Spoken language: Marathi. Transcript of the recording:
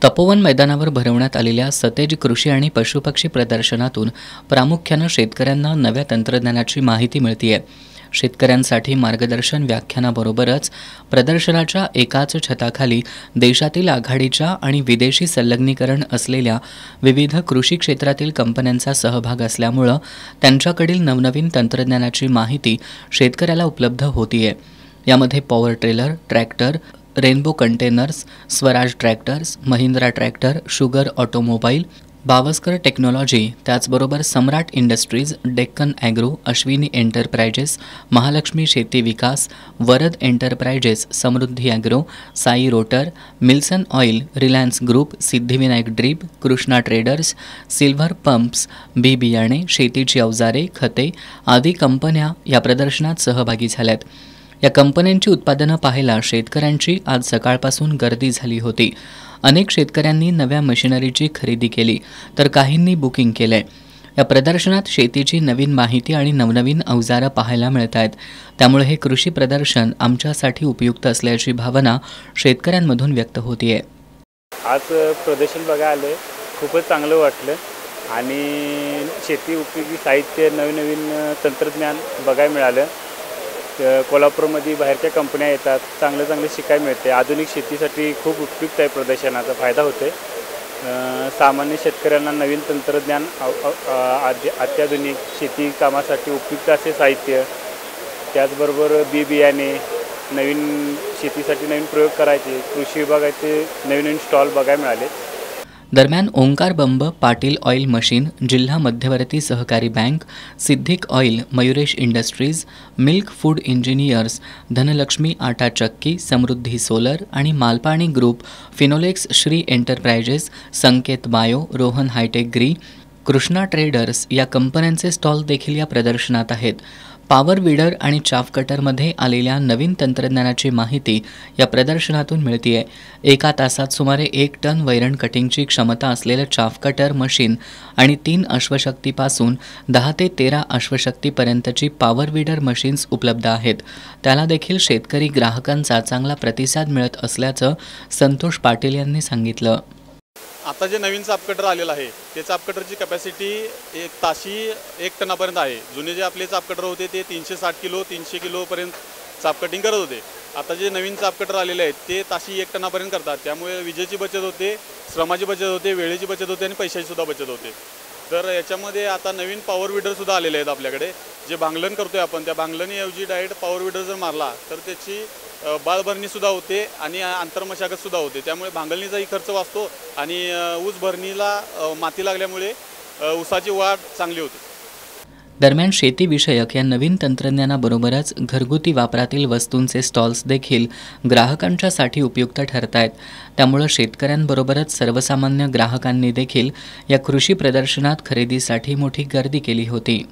तपोवन मैदानावर भरवण्यात आलेल्या सतेज कृषी आणि पशुपक्षी प्रदर्शनातून प्रामुख्यानं शेतकऱ्यांना नव्या तंत्रज्ञानाची माहिती मिळतेय। शेतकऱ्यांसाठी मार्गदर्शन व्याख्यानाबरोबरच प्रदर्शनाच्या एकाच छताखाली देशातील आघाडीच्या आणि विदेशी संलग्नीकरण असलेल्या विविध कृषी क्षेत्रातील कंपन्यांचा सहभाग असल्यामुळे त्यांच्याकडील नवनवीन तंत्रज्ञानाची माहिती शेतकऱ्याला उपलब्ध होतीये। यामध्ये power trailer, tractor, rainbow containers, Swaraj tractors, Mahindra tractor, sugar automobile, Bawaskar technology, त्याचबरोबर Samrat industries, Deccan agro, Ashwini enterprises, Mahalakshmi Sheti Vikas, Varad enterprises, Samruddhi agro, Sai rotor, Milson oil, Reliance group, Siddhivinayak drip, Krishna traders, silver pumps, बी बियाणे, शेतीची अवजारे, खते आदी कंपन्या या प्रदर्शनात सहभागी झाल्यात। या कंपन्यांची उत्पादनं पाहायला शेतकऱ्यांची आज सकाळपासून गर्दी झाली होती। अनेक शेतकऱ्यांनी नव्या मशिनरीची खरेदी केली तर काहींनी बुकिंग केलंय। या प्रदर्शनात शेतीची नवीन माहिती आणि नवनवीन अवजारं पाहायला मिळत आहेत। त्यामुळे हे कृषी प्रदर्शन आमच्यासाठी उपयुक्त असल्याची भावना शेतकऱ्यांमधून व्यक्त होतीये। आज प्रदर्शन बघायला आले, खूपच चांगलं वाटलं आणि शेती उपयोगी साहित्य नवीन तंत्रज्ञान बघायला मिळालं। कोल्हापूरमध्ये बाहेरच्या कंपन्या येतात, चांगलं शिकायला मिळते। आधुनिक शेतीसाठी खूप उपयुक्त आहे, प्रदर्शनाचा फायदा होते। सामान्य शेतकऱ्यांना नवीन तंत्रज्ञान, अत्याधुनिक शेती कामासाठी उपयुक्त असे साहित्य, त्याचबरोबर बी बियाणे, नवीन शेतीसाठी नवीन प्रयोग करायचे, कृषी विभागाचे नवीन स्टॉल बघायला मिळाले। दरम्यान ओंकार बंब, पाटील ऑइल मशीन, जिल्हा मध्यवर्ती सहकारी bank, Siddhik oil, Mayuresh industries, milk food engineers, Dhanlakshmi Aata Chakki, Samruddhi solar आणि Malpani group, Finolex Shri enterprises, Sanket bio, Rohan hitech ग्री, कृष्णा ट्रेडर्स या कंपन्यांचे स्टॉल देखील या प्रदर्शनात आहेत। पॉवर विडर आणि चाफ कटरमध्ये आलेल्या नवीन तंत्रज्ञानाची माहिती या प्रदर्शनातून मिळतेय। एका तासात सुमारे 1 टन वैरण कटिंगची क्षमता असलेलं चाफ कटर मशीन आणि 3 अश्वशक्तीपासून 10 ते 13 अश्वशक्तीपर्यंतची पॉवर विडर मशीन्स उपलब्ध आहेत। त्याला देखील शेतकरी ग्राहकांचा चांगला प्रतिसाद मिळत असल्याचं संतोष पाटील यांनी सांगितलं। आता जे नवीन चाप कटर आलेलं आहे ते चाप कटरची कॅपॅसिटी एक ताशी 1 टनापर्यंत आहे। जुने जे आपले चाप कटर होते ते 360 किलो 300 किलोपर्यंत चाप कटिंग करत होते। आता जे नवीन चाप कटर आलेले आहेत ते ताशी 1 टनापर्यंत करतात। त्यामुळे विजेची बचत होते, श्रमाची बचत होते, वेळेची बचत होते आणि पैशाची सुद्धा बचत होते। तर याच्यामध्ये आता नवीन पॉवर विडर सुद्धा आलेले आहेत आपल्याकडे। जे भांगलन करतोय आपण, त्या भांगलणीऐवजी डायरेक्ट पॉवर विडर जर मारला तर त्याची बाळभरणी सुद्धा होते आणि आंतरमशागत सुद्धा होते। त्यामुळे भांगलणीचाही खर्च वाचतो आणि ऊस भरणीला माती लागल्यामुळे ऊसाची वाढ चांगली होते। दरम्यान शेतीविषयक या नवीन तंत्रज्ञानाबरोबरच घरगुती वापरातील वस्तूंचे स्टॉल्स देखील ग्राहकांच्यासाठी उपयुक्त ठरत आहेत। त्यामुळे शेतकऱ्यांबरोबरच सर्वसामान्य ग्राहकांनी देखील या कृषी प्रदर्शनात खरेदीसाठी मोठी गर्दी केली होती।